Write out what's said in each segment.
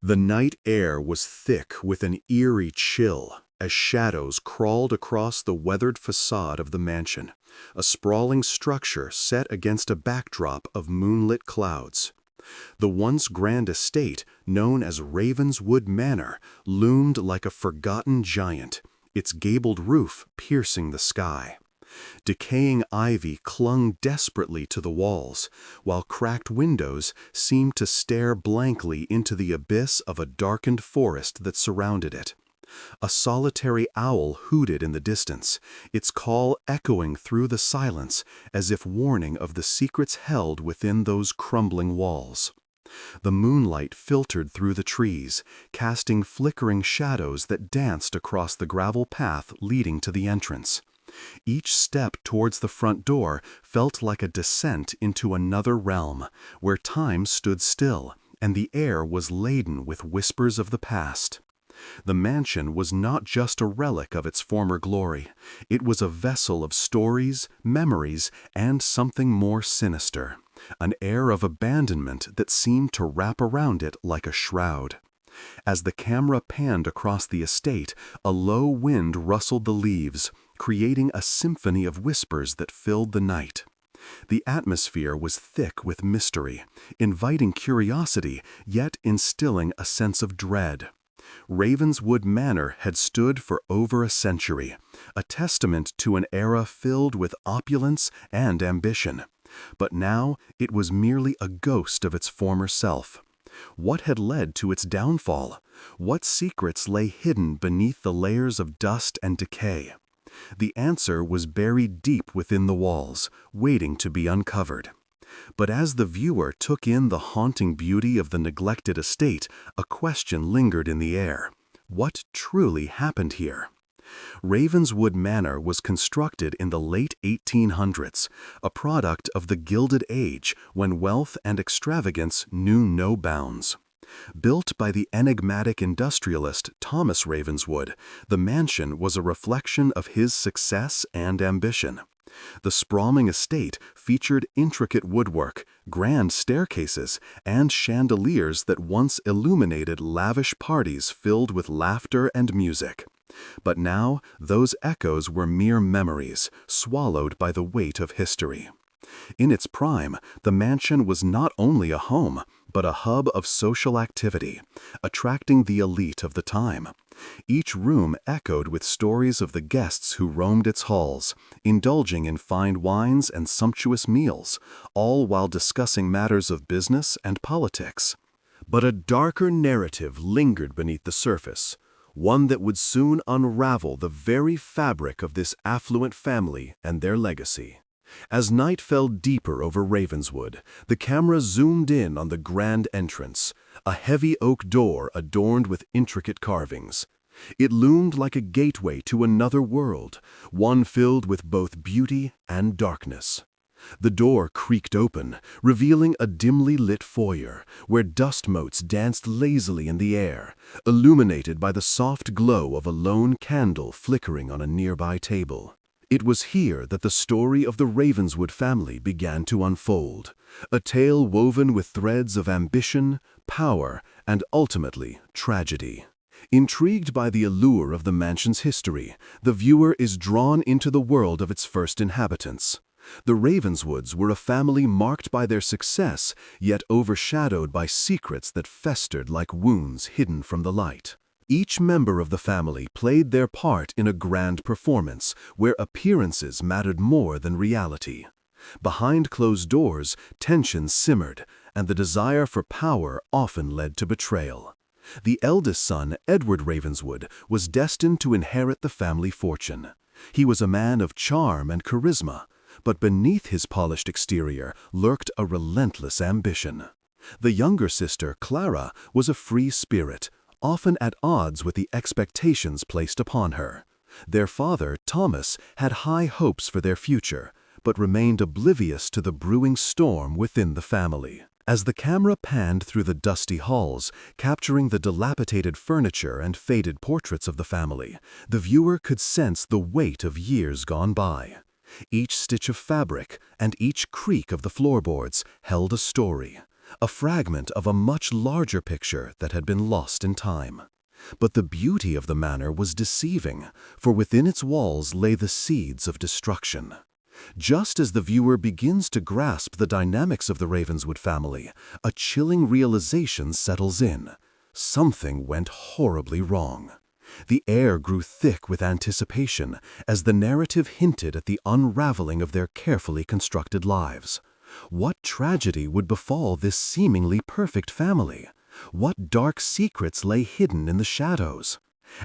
The night air was thick with an eerie chill as shadows crawled across the weathered facade of the mansion, a sprawling structure set against a backdrop of moonlit clouds. The once grand estate, known as Ravenswood Manor, loomed like a forgotten giant, its gabled roof piercing the sky. Decaying ivy clung desperately to the walls, while cracked windows seemed to stare blankly into the abyss of a darkened forest that surrounded it. A solitary owl hooted in the distance, its call echoing through the silence as if warning of the secrets held within those crumbling walls. The moonlight filtered through the trees, casting flickering shadows that danced across the gravel path leading to the entrance. Each step towards the front door felt like a descent into another realm, where time stood still and the air was laden with whispers of the past. The mansion was not just a relic of its former glory. It was a vessel of stories, memories, and something more sinister, an air of abandonment that seemed to wrap around it like a shroud. As the camera panned across the estate, a low wind rustled the leaves, creating a symphony of whispers that filled the night. The atmosphere was thick with mystery, inviting curiosity, yet instilling a sense of dread. Ravenswood Manor had stood for over a century, a testament to an era filled with opulence and ambition. But now it was merely a ghost of its former self. What had led to its downfall? What secrets lay hidden beneath the layers of dust and decay? The answer was buried deep within the walls, waiting to be uncovered. But as the viewer took in the haunting beauty of the neglected estate, a question lingered in the air. What truly happened here? Ravenswood Manor was constructed in the late 1800s, a product of the Gilded Age when wealth and extravagance knew no bounds. Built by the enigmatic industrialist Thomas Ravenswood, the mansion was a reflection of his success and ambition. The sprawling estate featured intricate woodwork, grand staircases, and chandeliers that once illuminated lavish parties filled with laughter and music. But now, those echoes were mere memories, swallowed by the weight of history. In its prime, the mansion was not only a home, but a hub of social activity, attracting the elite of the time. Each room echoed with stories of the guests who roamed its halls, indulging in fine wines and sumptuous meals, all while discussing matters of business and politics. But a darker narrative lingered beneath the surface, one that would soon unravel the very fabric of this affluent family and their legacy. As night fell deeper over Ravenswood, the camera zoomed in on the grand entrance, a heavy oak door adorned with intricate carvings. It loomed like a gateway to another world, one filled with both beauty and darkness. The door creaked open, revealing a dimly lit foyer, where dust motes danced lazily in the air, illuminated by the soft glow of a lone candle flickering on a nearby table. It was here that the story of the Ravenswood family began to unfold, a tale woven with threads of ambition, power, and ultimately tragedy. Intrigued by the allure of the mansion's history, the viewer is drawn into the world of its first inhabitants. The Ravenswoods were a family marked by their success, yet overshadowed by secrets that festered like wounds hidden from the light. Each member of the family played their part in a grand performance where appearances mattered more than reality. Behind closed doors, tension simmered, and the desire for power often led to betrayal. The eldest son, Edward Ravenswood, was destined to inherit the family fortune. He was a man of charm and charisma, but beneath his polished exterior lurked a relentless ambition. The younger sister, Clara, was a free spirit, often at odds with the expectations placed upon her. Their father, Thomas, had high hopes for their future, but remained oblivious to the brewing storm within the family. As the camera panned through the dusty halls, capturing the dilapidated furniture and faded portraits of the family, the viewer could sense the weight of years gone by. Each stitch of fabric and each creak of the floorboards held a story, a fragment of a much larger picture that had been lost in time. But the beauty of the manor was deceiving, for within its walls lay the seeds of destruction. Just as the viewer begins to grasp the dynamics of the Ravenswood family, a chilling realization settles in. Something went horribly wrong. The air grew thick with anticipation as the narrative hinted at the unraveling of their carefully constructed lives. What tragedy would befall this seemingly perfect family? What dark secrets lay hidden in the shadows?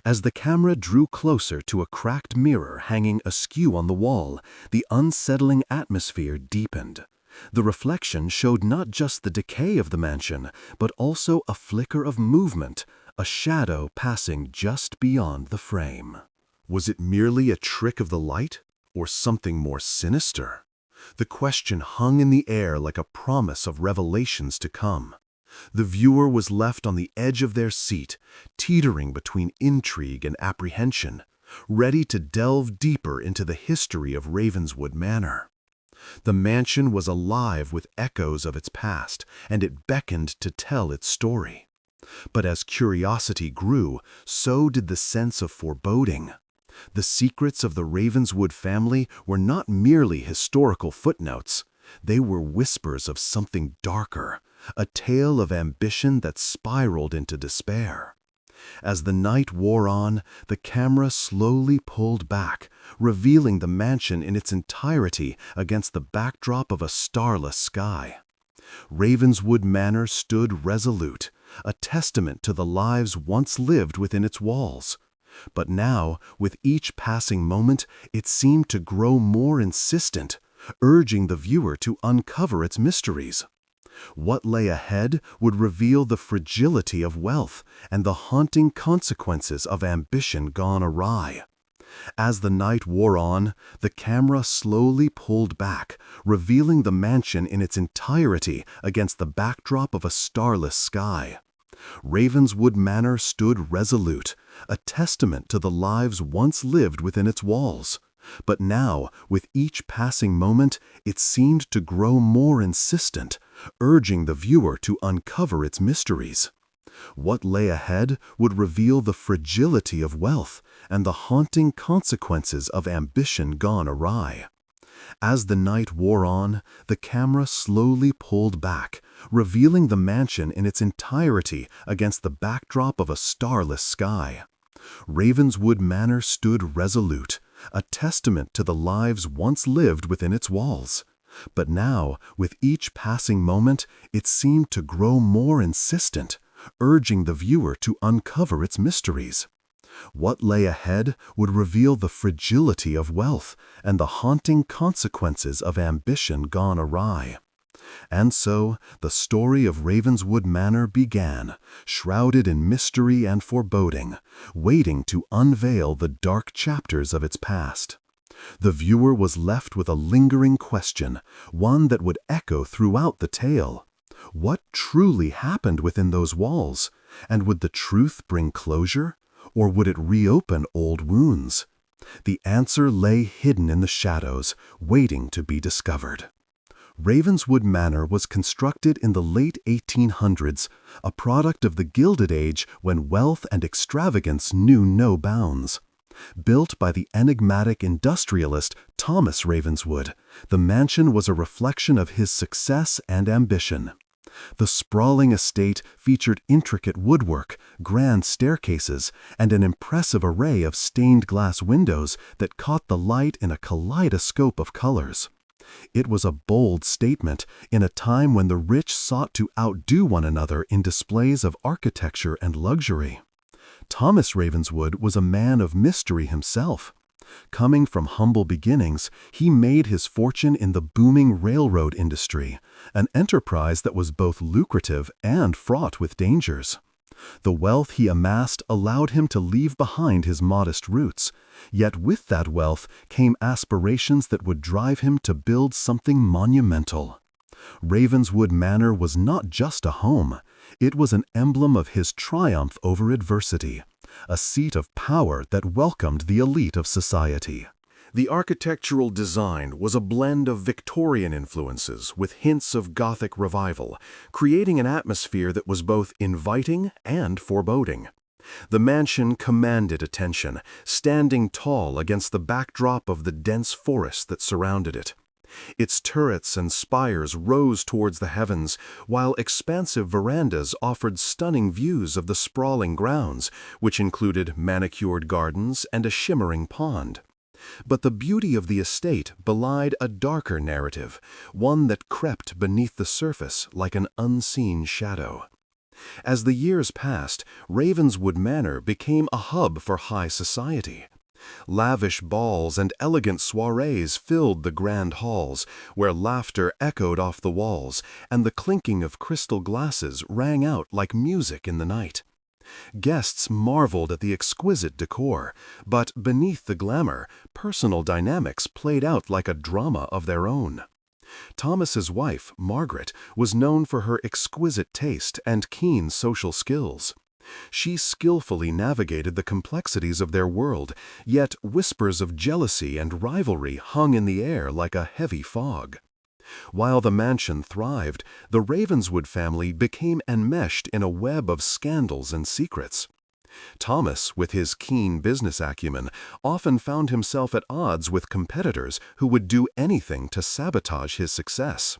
As the camera drew closer to a cracked mirror hanging askew on the wall, the unsettling atmosphere deepened. The reflection showed not just the decay of the mansion, but also a flicker of movement, a shadow passing just beyond the frame. Was it merely a trick of the light, or something more sinister? The question hung in the air like a promise of revelations to come. The viewer was left on the edge of their seat, teetering between intrigue and apprehension, ready to delve deeper into the history of Ravenswood Manor. The mansion was alive with echoes of its past, and it beckoned to tell its story. But as curiosity grew, so did the sense of foreboding. The secrets of the Ravenswood family were not merely historical footnotes. They were whispers of something darker, a tale of ambition that spiraled into despair. As the night wore on, the camera slowly pulled back, revealing the mansion in its entirety against the backdrop of a starless sky. Ravenswood Manor stood resolute, a testament to the lives once lived within its walls. But now, with each passing moment, it seemed to grow more insistent, urging the viewer to uncover its mysteries. What lay ahead would reveal the fragility of wealth and the haunting consequences of ambition gone awry. As the night wore on, the camera slowly pulled back, revealing the mansion in its entirety against the backdrop of a starless sky. Ravenswood Manor stood resolute, a testament to the lives once lived within its walls. But now, with each passing moment, it seemed to grow more insistent, urging the viewer to uncover its mysteries. What lay ahead would reveal the fragility of wealth and the haunting consequences of ambition gone awry. As the night wore on, the camera slowly pulled back, revealing the mansion in its entirety against the backdrop of a starless sky. Ravenswood Manor stood resolute, a testament to the lives once lived within its walls. But now, with each passing moment, it seemed to grow more insistent, urging the viewer to uncover its mysteries. What lay ahead would reveal the fragility of wealth and the haunting consequences of ambition gone awry. And so, the story of Ravenswood Manor began, shrouded in mystery and foreboding, waiting to unveil the dark chapters of its past. The viewer was left with a lingering question, one that would echo throughout the tale. What truly happened within those walls? And would the truth bring closure? Or would it reopen old wounds? The answer lay hidden in the shadows, waiting to be discovered. Ravenswood Manor was constructed in the late 1800s, a product of the Gilded Age when wealth and extravagance knew no bounds. Built by the enigmatic industrialist Thomas Ravenswood, the mansion was a reflection of his success and ambition. The sprawling estate featured intricate woodwork, grand staircases, and an impressive array of stained glass windows that caught the light in a kaleidoscope of colors. It was a bold statement in a time when the rich sought to outdo one another in displays of architecture and luxury. Thomas Ravenswood was a man of mystery himself. Coming from humble beginnings, he made his fortune in the booming railroad industry, an enterprise that was both lucrative and fraught with dangers. The wealth he amassed allowed him to leave behind his modest roots, yet with that wealth came aspirations that would drive him to build something monumental. Ravenswood Manor was not just a home, it was an emblem of his triumph over adversity, a seat of power that welcomed the elite of society. The architectural design was a blend of Victorian influences with hints of Gothic revival, creating an atmosphere that was both inviting and foreboding. The mansion commanded attention, standing tall against the backdrop of the dense forest that surrounded it. Its turrets and spires rose towards the heavens, while expansive verandas offered stunning views of the sprawling grounds, which included manicured gardens and a shimmering pond. But the beauty of the estate belied a darker narrative, one that crept beneath the surface like an unseen shadow. As the years passed, Ravenswood Manor became a hub for high society. Lavish balls and elegant soirees filled the grand halls, where laughter echoed off the walls and the clinking of crystal glasses rang out like music in the night. Guests marveled at the exquisite decor, but beneath the glamour, personal dynamics played out like a drama of their own. Thomas's wife, Margaret, was known for her exquisite taste and keen social skills. She skillfully navigated the complexities of their world, yet whispers of jealousy and rivalry hung in the air like a heavy fog. While the mansion thrived, the Ravenswood family became enmeshed in a web of scandals and secrets. Thomas, with his keen business acumen, often found himself at odds with competitors who would do anything to sabotage his success.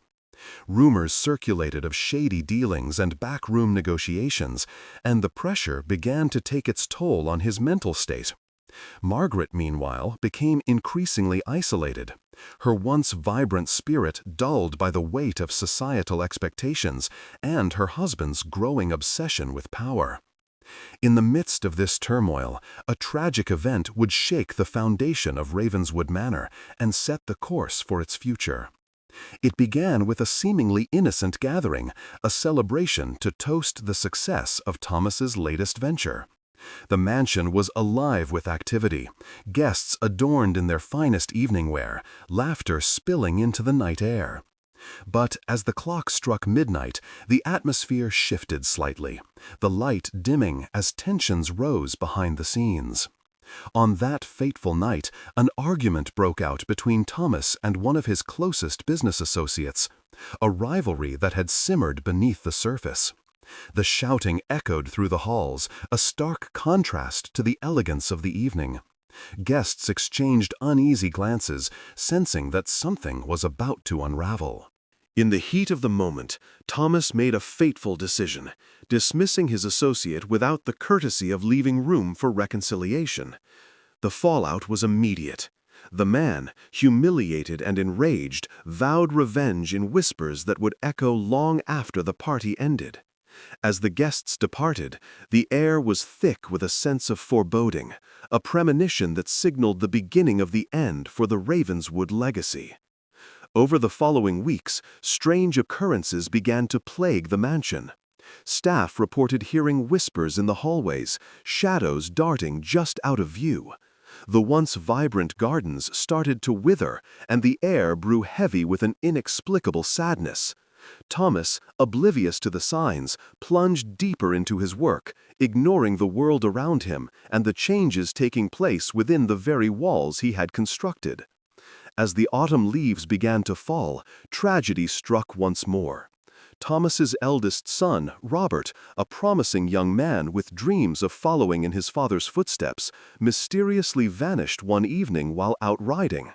Rumors circulated of shady dealings and backroom negotiations, and the pressure began to take its toll on his mental state. Margaret, meanwhile, became increasingly isolated, her once vibrant spirit dulled by the weight of societal expectations and her husband's growing obsession with power. In the midst of this turmoil, a tragic event would shake the foundation of Ravenswood Manor and set the course for its future. It began with a seemingly innocent gathering, a celebration to toast the success of Thomas's latest venture. The mansion was alive with activity, guests adorned in their finest evening wear, laughter spilling into the night air. But as the clock struck midnight, the atmosphere shifted slightly, the light dimming as tensions rose behind the scenes. On that fateful night, an argument broke out between Thomas and one of his closest business associates, a rivalry that had simmered beneath the surface. The shouting echoed through the halls, a stark contrast to the elegance of the evening. Guests exchanged uneasy glances, sensing that something was about to unravel. In the heat of the moment, Thomas made a fateful decision, dismissing his associate without the courtesy of leaving room for reconciliation. The fallout was immediate. The man, humiliated and enraged, vowed revenge in whispers that would echo long after the party ended. As the guests departed, the air was thick with a sense of foreboding, a premonition that signaled the beginning of the end for the Ravenswood legacy. Over the following weeks, strange occurrences began to plague the mansion. Staff reported hearing whispers in the hallways, shadows darting just out of view. The once vibrant gardens started to wither, and the air grew heavy with an inexplicable sadness. Thomas, oblivious to the signs, plunged deeper into his work, ignoring the world around him and the changes taking place within the very walls he had constructed. As the autumn leaves began to fall, tragedy struck once more. Thomas's eldest son, Robert, a promising young man with dreams of following in his father's footsteps, mysteriously vanished one evening while out riding.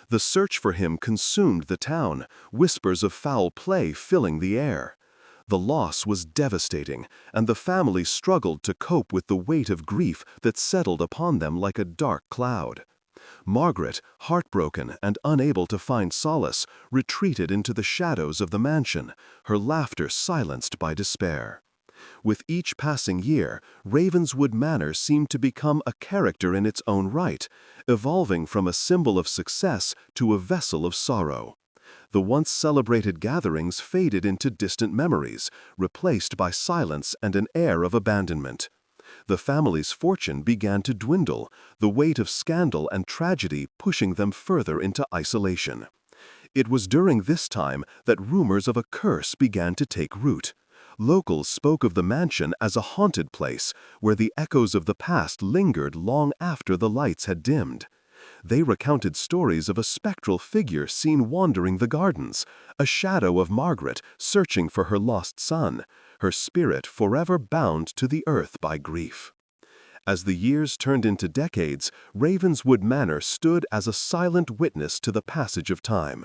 The search for him consumed the town, whispers of foul play filling the air. The loss was devastating, and the family struggled to cope with the weight of grief that settled upon them like a dark cloud. Margaret, heartbroken and unable to find solace, retreated into the shadows of the mansion, her laughter silenced by despair. With each passing year, Ravenswood Manor seemed to become a character in its own right, evolving from a symbol of success to a vessel of sorrow. The once celebrated gatherings faded into distant memories, replaced by silence and an air of abandonment. The family's fortune began to dwindle, the weight of scandal and tragedy pushing them further into isolation. It was during this time that rumors of a curse began to take root. Locals spoke of the mansion as a haunted place, where the echoes of the past lingered long after the lights had dimmed. They recounted stories of a spectral figure seen wandering the gardens, a shadow of Margaret searching for her lost son, her spirit forever bound to the earth by grief. As the years turned into decades, Ravenswood Manor stood as a silent witness to the passage of time.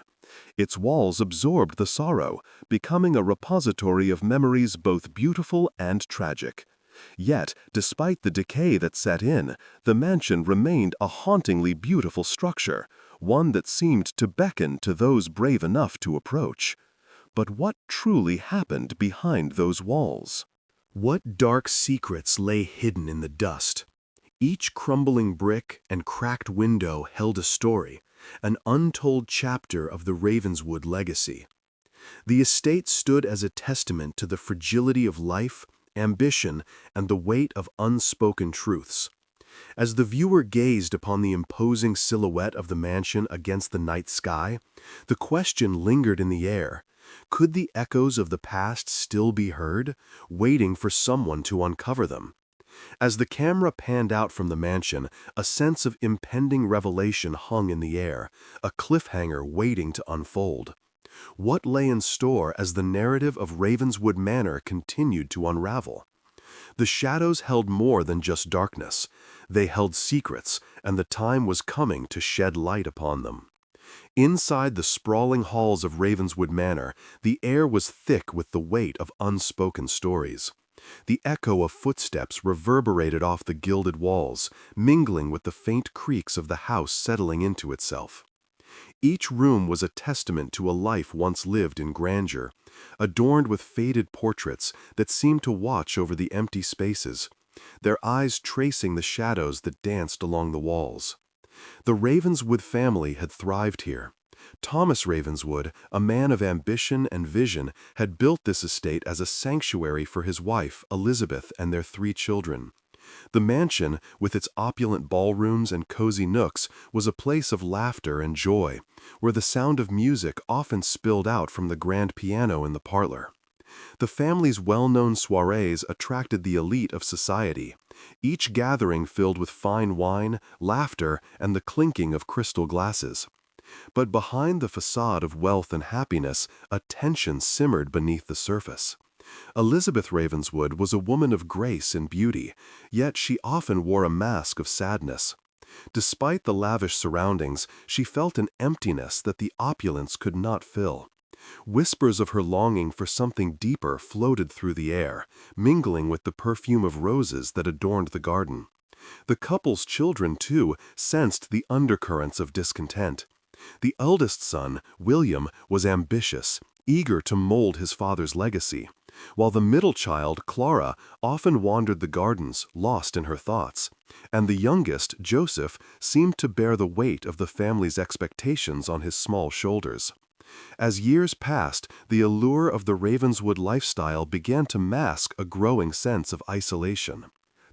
Its walls absorbed the sorrow, becoming a repository of memories both beautiful and tragic. Yet, despite the decay that set in, the mansion remained a hauntingly beautiful structure, one that seemed to beckon to those brave enough to approach. But what truly happened behind those walls? What dark secrets lay hidden in the dust? Each crumbling brick and cracked window held a story, an untold chapter of the Ravenswood legacy. The estate stood as a testament to the fragility of life, ambition, and the weight of unspoken truths. As the viewer gazed upon the imposing silhouette of the mansion against the night sky, the question lingered in the air. Could the echoes of the past still be heard, waiting for someone to uncover them? As the camera panned out from the mansion, a sense of impending revelation hung in the air, a cliffhanger waiting to unfold. What lay in store as the narrative of Ravenswood Manor continued to unravel? The shadows held more than just darkness. They held secrets, and the time was coming to shed light upon them. Inside the sprawling halls of Ravenswood Manor, the air was thick with the weight of unspoken stories. The echo of footsteps reverberated off the gilded walls, mingling with the faint creaks of the house settling into itself. Each room was a testament to a life once lived in grandeur, adorned with faded portraits that seemed to watch over the empty spaces, their eyes tracing the shadows that danced along the walls. The Ravenswood family had thrived here. Thomas Ravenswood, a man of ambition and vision, had built this estate as a sanctuary for his wife, Elizabeth, and their 3 children. The mansion, with its opulent ballrooms and cozy nooks, was a place of laughter and joy, where the sound of music often spilled out from the grand piano in the parlor. The family's well-known soirees attracted the elite of society, each gathering filled with fine wine, laughter, and the clinking of crystal glasses. But behind the facade of wealth and happiness, a tension simmered beneath the surface. Elizabeth Ravenswood was a woman of grace and beauty, yet she often wore a mask of sadness. Despite the lavish surroundings, she felt an emptiness that the opulence could not fill. Whispers of her longing for something deeper floated through the air, mingling with the perfume of roses that adorned the garden. The couple's children, too, sensed the undercurrents of discontent. The eldest son, William, was ambitious, eager to mold his father's legacy, while the middle child, Clara, often wandered the gardens, lost in her thoughts, and the youngest, Joseph, seemed to bear the weight of the family's expectations on his small shoulders. As years passed, the allure of the Ravenswood lifestyle began to mask a growing sense of isolation.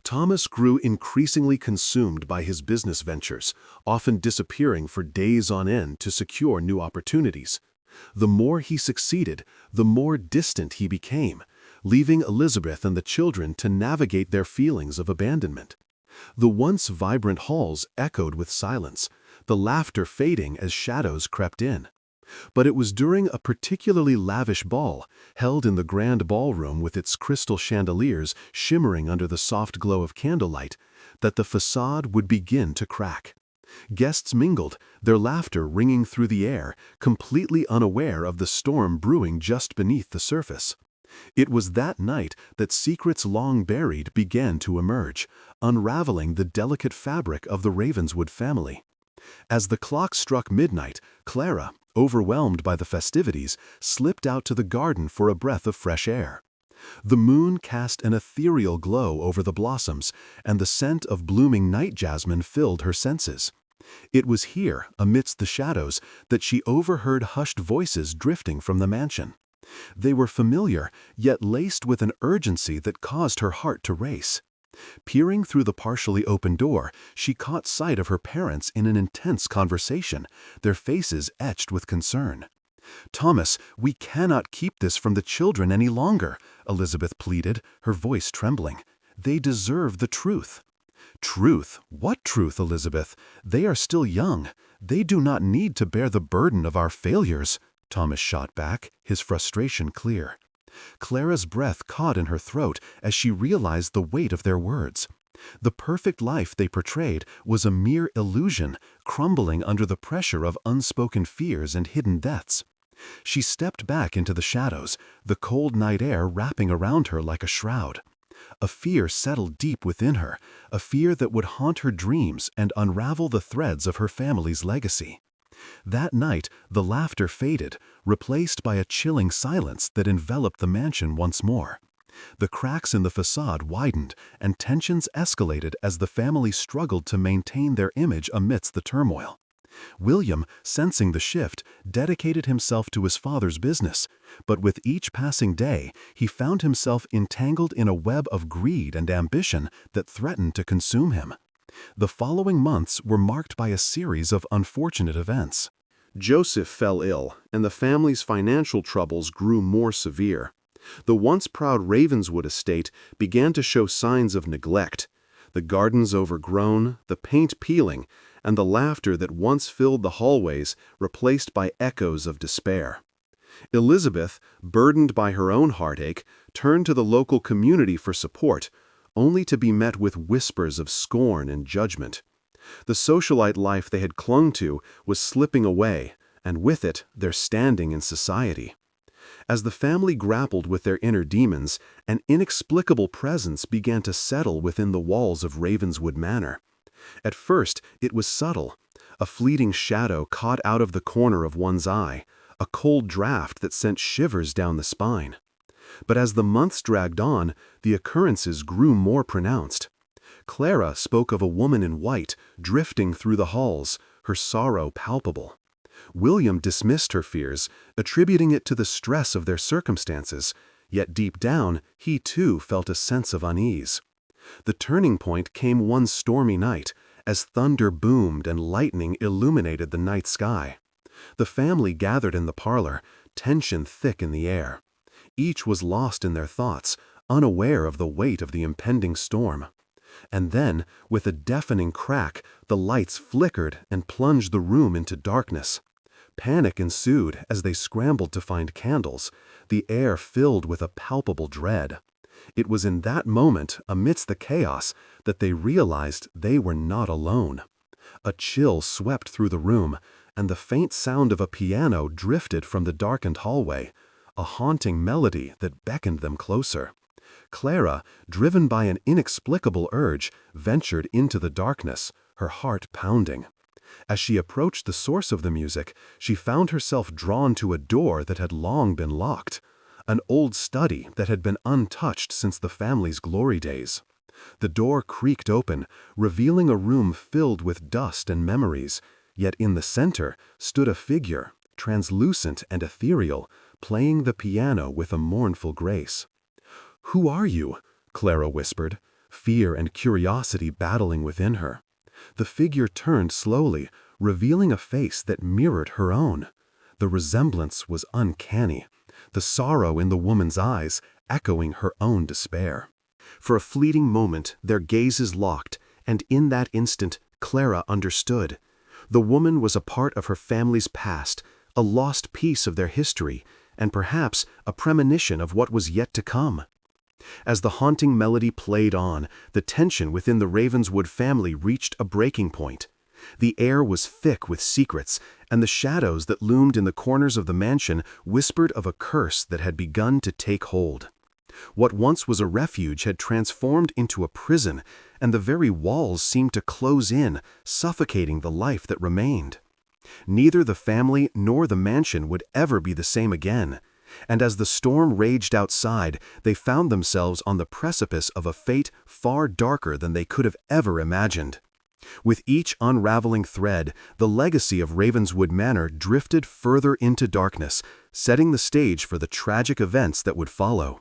Thomas grew increasingly consumed by his business ventures, often disappearing for days on end to secure new opportunities. The more he succeeded, the more distant he became, leaving Elizabeth and the children to navigate their feelings of abandonment. The once vibrant halls echoed with silence, the laughter fading as shadows crept in. But it was during a particularly lavish ball, held in the grand ballroom with its crystal chandeliers shimmering under the soft glow of candlelight, that the facade would begin to crack. Guests mingled, their laughter ringing through the air, completely unaware of the storm brewing just beneath the surface. It was that night that secrets long buried began to emerge, unraveling the delicate fabric of the Ravenswood family. As the clock struck midnight, Clara, overwhelmed by the festivities, slipped out to the garden for a breath of fresh air. The moon cast an ethereal glow over the blossoms, and the scent of blooming night jasmine filled her senses. It was here, amidst the shadows, that she overheard hushed voices drifting from the mansion. They were familiar, yet laced with an urgency that caused her heart to race. Peering through the partially open door, she caught sight of her parents in an intense conversation, their faces etched with concern. "Thomas, we cannot keep this from the children any longer," Elizabeth pleaded, her voice trembling. "They deserve the truth." Truth? What truth, Elizabeth? They are still young. They do not need to bear the burden of our failures, Thomas shot back, his frustration clear. Clara's breath caught in her throat as she realized the weight of their words. The perfect life they portrayed was a mere illusion, crumbling under the pressure of unspoken fears and hidden deaths. She stepped back into the shadows, the cold night air wrapping around her like a shroud. A fear settled deep within her, a fear that would haunt her dreams and unravel the threads of her family's legacy. That night, the laughter faded, replaced by a chilling silence that enveloped the mansion once more. The cracks in the facade widened, and tensions escalated as the family struggled to maintain their image amidst the turmoil. William, sensing the shift, dedicated himself to his father's business, but with each passing day, he found himself entangled in a web of greed and ambition that threatened to consume him. The following months were marked by a series of unfortunate events. Joseph fell ill, and the family's financial troubles grew more severe. The once proud Ravenswood estate began to show signs of neglect. The gardens overgrown, the paint peeling, and the laughter that once filled the hallways replaced by echoes of despair. Elizabeth, burdened by her own heartache, turned to the local community for support, only to be met with whispers of scorn and judgment. The socialite life they had clung to was slipping away, and with it, their standing in society. As the family grappled with their inner demons, an inexplicable presence began to settle within the walls of Ravenswood Manor. At first, it was subtle, a fleeting shadow caught out of the corner of one's eye, a cold draft that sent shivers down the spine. But as the months dragged on, the occurrences grew more pronounced. Clara spoke of a woman in white, drifting through the halls, her sorrow palpable. William dismissed her fears, attributing it to the stress of their circumstances, yet deep down, he too felt a sense of unease. The turning point came one stormy night, as thunder boomed and lightning illuminated the night sky. The family gathered in the parlor, tension thick in the air. Each was lost in their thoughts, unaware of the weight of the impending storm. And then, with a deafening crack, the lights flickered and plunged the room into darkness. Panic ensued as they scrambled to find candles, the air filled with a palpable dread. It was in that moment, amidst the chaos, that they realized they were not alone. A chill swept through the room, and the faint sound of a piano drifted from the darkened hallway, a haunting melody that beckoned them closer. Clara, driven by an inexplicable urge, ventured into the darkness, her heart pounding. As she approached the source of the music, she found herself drawn to a door that had long been locked, an old study that had been untouched since the family's glory days. The door creaked open, revealing a room filled with dust and memories, yet in the center stood a figure, translucent and ethereal, playing the piano with a mournful grace. "Who are you?" Clara whispered, fear and curiosity battling within her. The figure turned slowly, revealing a face that mirrored her own. The resemblance was uncanny, the sorrow in the woman's eyes echoing her own despair. For a fleeting moment, their gazes locked, and in that instant, Clara understood. The woman was a part of her family's past, a lost piece of their history, and perhaps a premonition of what was yet to come. As the haunting melody played on, the tension within the Ravenswood family reached a breaking point. The air was thick with secrets, and the shadows that loomed in the corners of the mansion whispered of a curse that had begun to take hold. What once was a refuge had transformed into a prison, and the very walls seemed to close in, suffocating the life that remained. Neither the family nor the mansion would ever be the same again, and as the storm raged outside, they found themselves on the precipice of a fate far darker than they could have ever imagined. With each unraveling thread, the legacy of Ravenswood Manor drifted further into darkness, setting the stage for the tragic events that would follow.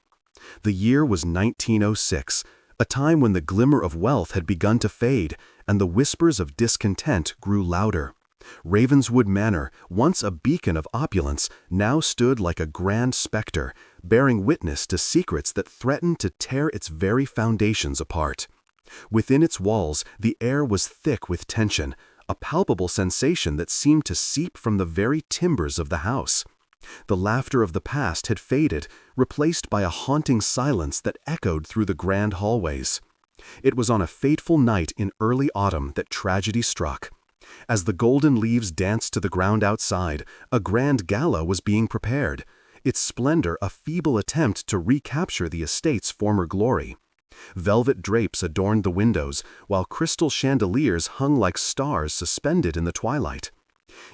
The year was 1906, a time when the glimmer of wealth had begun to fade, and the whispers of discontent grew louder. Ravenswood Manor, once a beacon of opulence, now stood like a grand specter, bearing witness to secrets that threatened to tear its very foundations apart. Within its walls, the air was thick with tension, a palpable sensation that seemed to seep from the very timbers of the house. The laughter of the past had faded, replaced by a haunting silence that echoed through the grand hallways. It was on a fateful night in early autumn that tragedy struck. As the golden leaves danced to the ground outside, a grand gala was being prepared, its splendor a feeble attempt to recapture the estate's former glory. Velvet drapes adorned the windows, while crystal chandeliers hung like stars suspended in the twilight.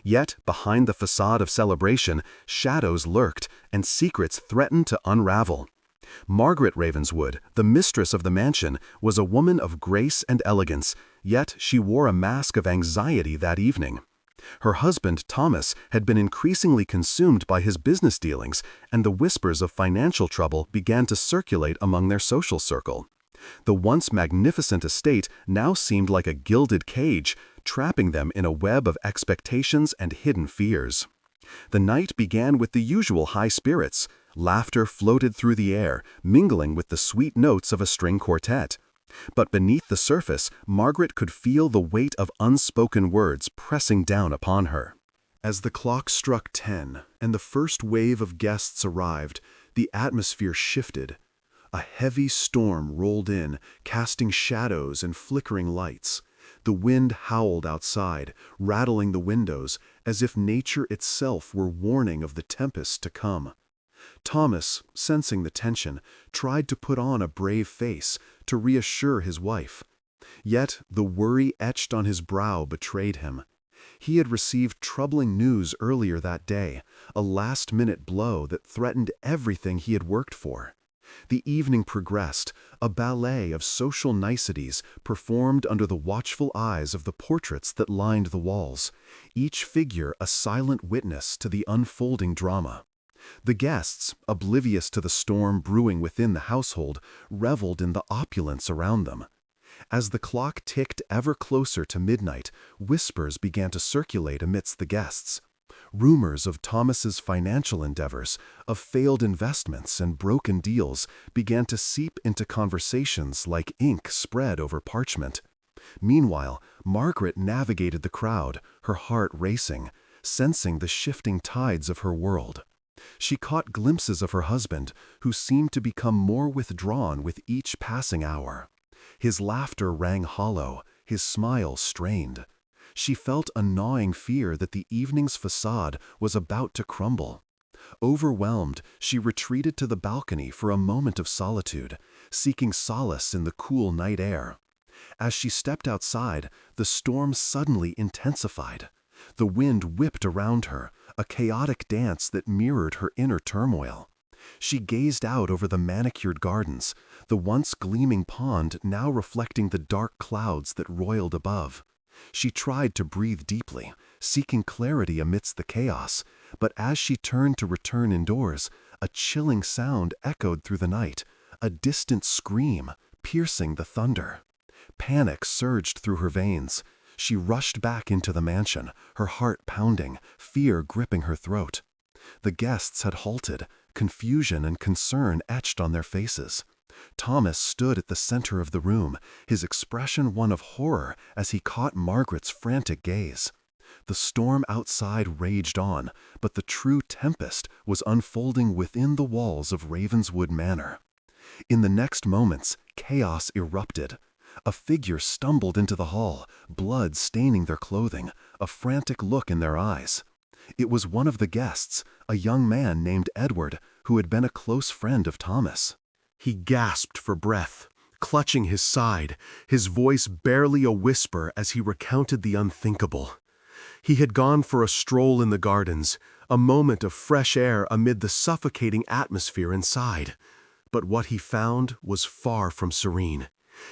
Yet, behind the facade of celebration, shadows lurked, and secrets threatened to unravel. Margaret Ravenswood, the mistress of the mansion, was a woman of grace and elegance, yet she wore a mask of anxiety that evening. Her husband, Thomas, had been increasingly consumed by his business dealings, and the whispers of financial trouble began to circulate among their social circle. The once magnificent estate now seemed like a gilded cage, trapping them in a web of expectations and hidden fears. The night began with the usual high spirits. Laughter floated through the air, mingling with the sweet notes of a string quartet. But beneath the surface, Margaret could feel the weight of unspoken words pressing down upon her. As the clock struck 10 and the first wave of guests arrived, the atmosphere shifted. A heavy storm rolled in, casting shadows and flickering lights. The wind howled outside, rattling the windows, as if nature itself were warning of the tempest to come. Thomas, sensing the tension, tried to put on a brave face, to reassure his wife. Yet the worry etched on his brow betrayed him. He had received troubling news earlier that day, a last-minute blow that threatened everything he had worked for. The evening progressed, a ballet of social niceties performed under the watchful eyes of the portraits that lined the walls, each figure a silent witness to the unfolding drama. The guests, oblivious to the storm brewing within the household, reveled in the opulence around them. As the clock ticked ever closer to midnight, whispers began to circulate amidst the guests. Rumors of Thomas's financial endeavors, of failed investments and broken deals, began to seep into conversations like ink spread over parchment. Meanwhile, Margaret navigated the crowd, her heart racing, sensing the shifting tides of her world. She caught glimpses of her husband, who seemed to become more withdrawn with each passing hour. His laughter rang hollow, his smile strained. She felt a gnawing fear that the evening's facade was about to crumble. Overwhelmed, she retreated to the balcony for a moment of solitude, seeking solace in the cool night air. As she stepped outside, the storm suddenly intensified. The wind whipped around her, a chaotic dance that mirrored her inner turmoil. She gazed out over the manicured gardens, the once gleaming pond now reflecting the dark clouds that roiled above. She tried to breathe deeply, seeking clarity amidst the chaos, but as she turned to return indoors, a chilling sound echoed through the night, a distant scream, piercing the thunder. Panic surged through her veins. She rushed back into the mansion, her heart pounding, fear gripping her throat. The guests had halted, confusion and concern etched on their faces. Thomas stood at the center of the room, his expression one of horror as he caught Margaret's frantic gaze. The storm outside raged on, but the true tempest was unfolding within the walls of Ravenswood Manor. In the next moments, chaos erupted. A figure stumbled into the hall, blood staining their clothing, a frantic look in their eyes. It was one of the guests, a young man named Edward, who had been a close friend of Thomas. He gasped for breath, clutching his side, his voice barely a whisper as he recounted the unthinkable. He had gone for a stroll in the gardens, a moment of fresh air amid the suffocating atmosphere inside. But what he found was far from serene.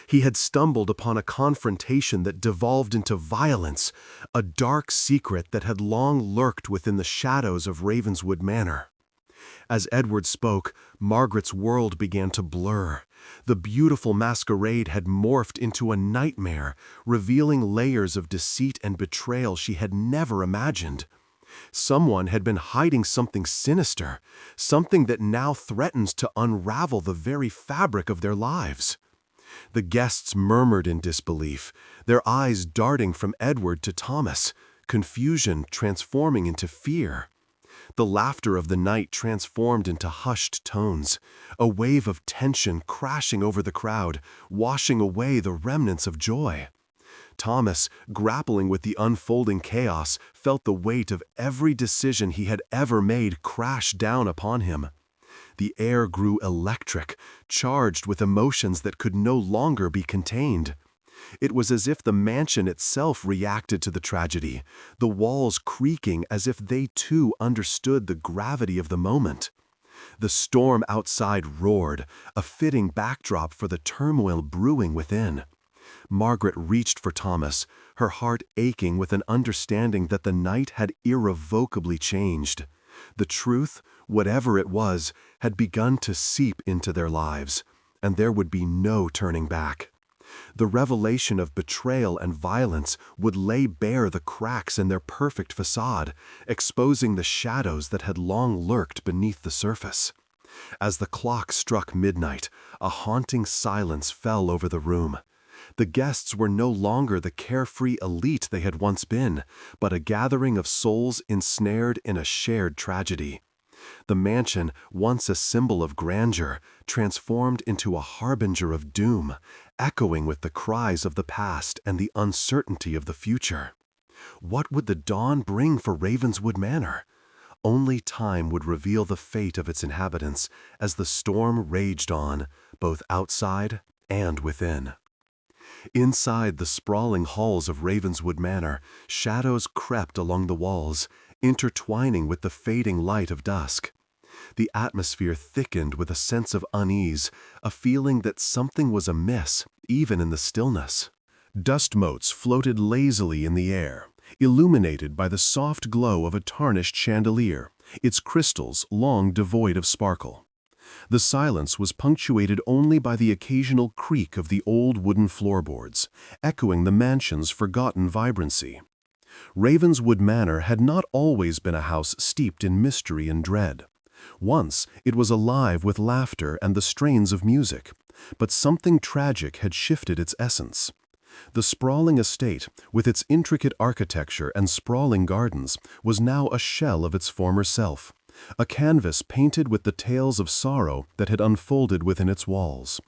He had stumbled upon a confrontation that devolved into violence, a dark secret that had long lurked within the shadows of Ravenswood Manor. As Edward spoke, Margaret's world began to blur. The beautiful masquerade had morphed into a nightmare, revealing layers of deceit and betrayal she had never imagined. Someone had been hiding something sinister, something that now threatens to unravel the very fabric of their lives. The guests murmured in disbelief, their eyes darting from Edward to Thomas, confusion transforming into fear. The laughter of the night transformed into hushed tones, a wave of tension crashing over the crowd, washing away the remnants of joy. Thomas, grappling with the unfolding chaos, felt the weight of every decision he had ever made crash down upon him. The air grew electric, charged with emotions that could no longer be contained. It was as if the mansion itself reacted to the tragedy, the walls creaking as if they too understood the gravity of the moment. The storm outside roared, a fitting backdrop for the turmoil brewing within. Margaret reached for Thomas, her heart aching with an understanding that the night had irrevocably changed. The truth, whatever it was, had begun to seep into their lives, and there would be no turning back. The revelation of betrayal and violence would lay bare the cracks in their perfect facade, exposing the shadows that had long lurked beneath the surface. As the clock struck midnight, a haunting silence fell over the room. The guests were no longer the carefree elite they had once been, but a gathering of souls ensnared in a shared tragedy. The mansion, once a symbol of grandeur, transformed into a harbinger of doom, echoing with the cries of the past and the uncertainty of the future. What would the dawn bring for Ravenswood Manor? Only time would reveal the fate of its inhabitants as the storm raged on, both outside and within. Inside the sprawling halls of Ravenswood Manor, shadows crept along the walls, intertwining with the fading light of dusk. The atmosphere thickened with a sense of unease, a feeling that something was amiss, even in the stillness. Dust motes floated lazily in the air, illuminated by the soft glow of a tarnished chandelier, its crystals long devoid of sparkle. The silence was punctuated only by the occasional creak of the old wooden floorboards, echoing the mansion's forgotten vibrancy. Ravenswood Manor had not always been a house steeped in mystery and dread. Once it was alive with laughter and the strains of music, but something tragic had shifted its essence. The sprawling estate, with its intricate architecture and sprawling gardens, was now a shell of its former self, a canvas painted with the tales of sorrow that had unfolded within its walls.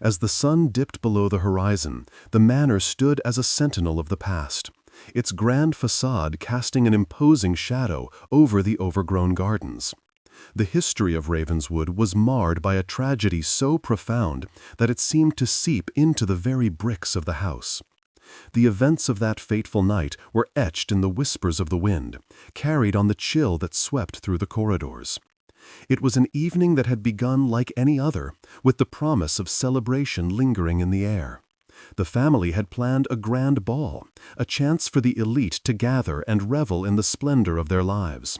As the sun dipped below the horizon, the manor stood as a sentinel of the past, its grand facade casting an imposing shadow over the overgrown gardens. The history of Ravenswood was marred by a tragedy so profound that it seemed to seep into the very bricks of the house. The events of that fateful night were etched in the whispers of the wind, carried on the chill that swept through the corridors. It was an evening that had begun like any other, with the promise of celebration lingering in the air. The family had planned a grand ball, a chance for the elite to gather and revel in the splendor of their lives.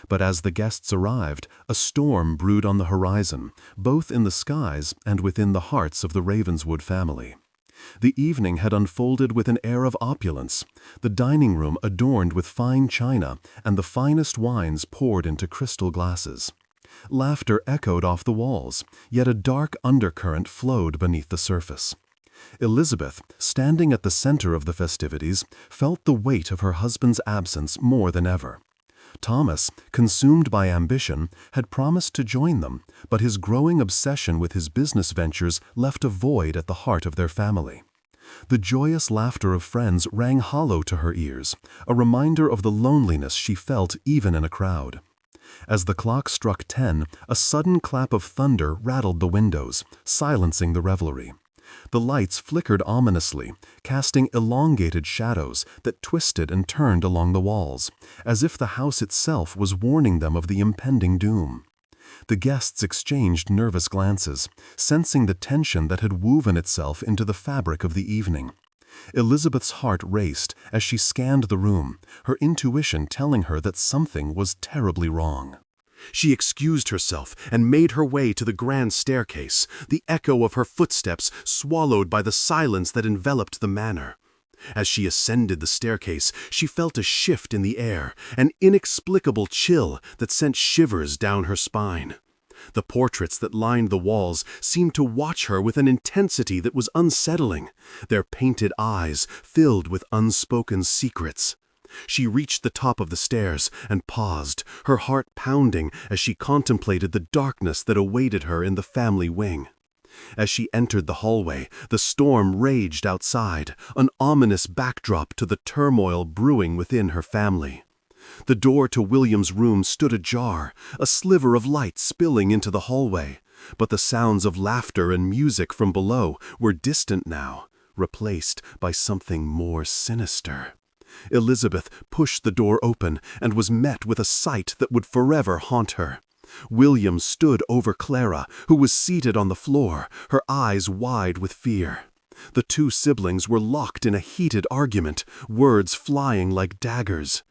But as the guests arrived, a storm brewed on the horizon, both in the skies and within the hearts of the Ravenswood family. The evening had unfolded with an air of opulence, the dining room adorned with fine china and the finest wines poured into crystal glasses. Laughter echoed off the walls, yet a dark undercurrent flowed beneath the surface. Elizabeth, standing at the center of the festivities, felt the weight of her husband's absence more than ever. Thomas, consumed by ambition, had promised to join them, but his growing obsession with his business ventures left a void at the heart of their family. The joyous laughter of friends rang hollow to her ears, a reminder of the loneliness she felt even in a crowd. As the clock struck 10, a sudden clap of thunder rattled the windows, silencing the revelry. The lights flickered ominously, casting elongated shadows that twisted and turned along the walls, as if the house itself was warning them of the impending doom. The guests exchanged nervous glances, sensing the tension that had woven itself into the fabric of the evening. Elizabeth's heart raced as she scanned the room, her intuition telling her that something was terribly wrong. She excused herself and made her way to the grand staircase, the echo of her footsteps swallowed by the silence that enveloped the manor. As she ascended the staircase, she felt a shift in the air, an inexplicable chill that sent shivers down her spine. The portraits that lined the walls seemed to watch her with an intensity that was unsettling, their painted eyes filled with unspoken secrets. She reached the top of the stairs and paused, her heart pounding as she contemplated the darkness that awaited her in the family wing. As she entered the hallway, the storm raged outside, an ominous backdrop to the turmoil brewing within her family. The door to William's room stood ajar, a sliver of light spilling into the hallway, but the sounds of laughter and music from below were distant now, replaced by something more sinister. Elizabeth pushed the door open and was met with a sight that would forever haunt her. William stood over Clara, who was seated on the floor, her eyes wide with fear. The two siblings were locked in a heated argument, words flying like daggers.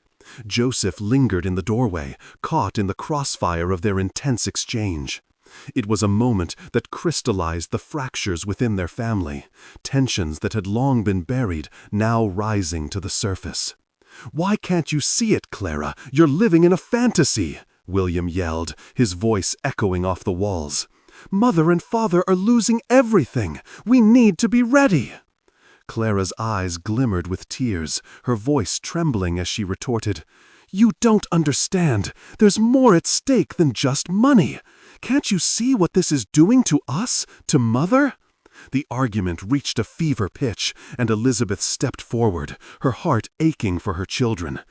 Joseph lingered in the doorway, caught in the crossfire of their intense exchange. It was a moment that crystallized the fractures within their family, tensions that had long been buried, now rising to the surface. "Why can't you see it, Clara? You're living in a fantasy!" William yelled, his voice echoing off the walls. "Mother and Father are losing everything! We need to be ready!" Clara's eyes glimmered with tears, her voice trembling as she retorted, "You don't understand. There's more at stake than just money. Can't you see what this is doing to us, to Mother?" The argument reached a fever pitch, and Elizabeth stepped forward, her heart aching for her children.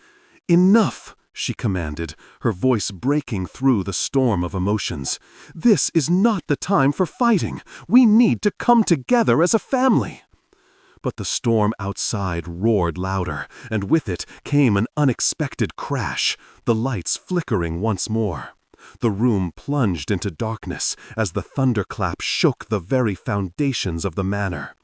"Enough!" she commanded, her voice breaking through the storm of emotions. "This is not the time for fighting. We need to come together as a family." But the storm outside roared louder, and with it came an unexpected crash, the lights flickering once more. The room plunged into darkness as the thunderclap shook the very foundations of the manor.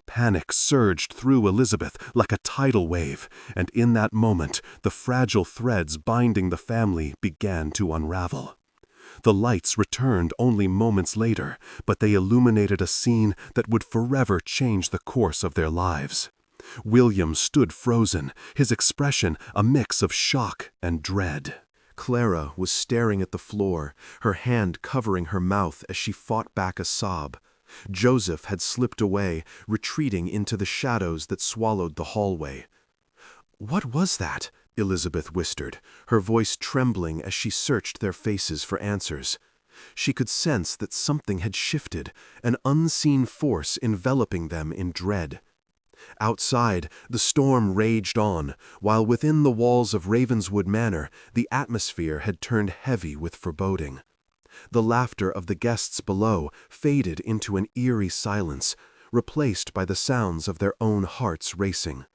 Panic surged through Elizabeth like a tidal wave, and in that moment the fragile threads binding the family began to unravel. The lights returned only moments later, but they illuminated a scene that would forever change the course of their lives. William stood frozen, his expression a mix of shock and dread. Clara was staring at the floor, her hand covering her mouth as she fought back a sob. Joseph had slipped away, retreating into the shadows that swallowed the hallway. "What was that?" Elizabeth whispered, her voice trembling as she searched their faces for answers. She could sense that something had shifted, an unseen force enveloping them in dread. Outside, the storm raged on, while within the walls of Ravenswood Manor, the atmosphere had turned heavy with foreboding. The laughter of the guests below faded into an eerie silence, replaced by the sounds of their own hearts racing.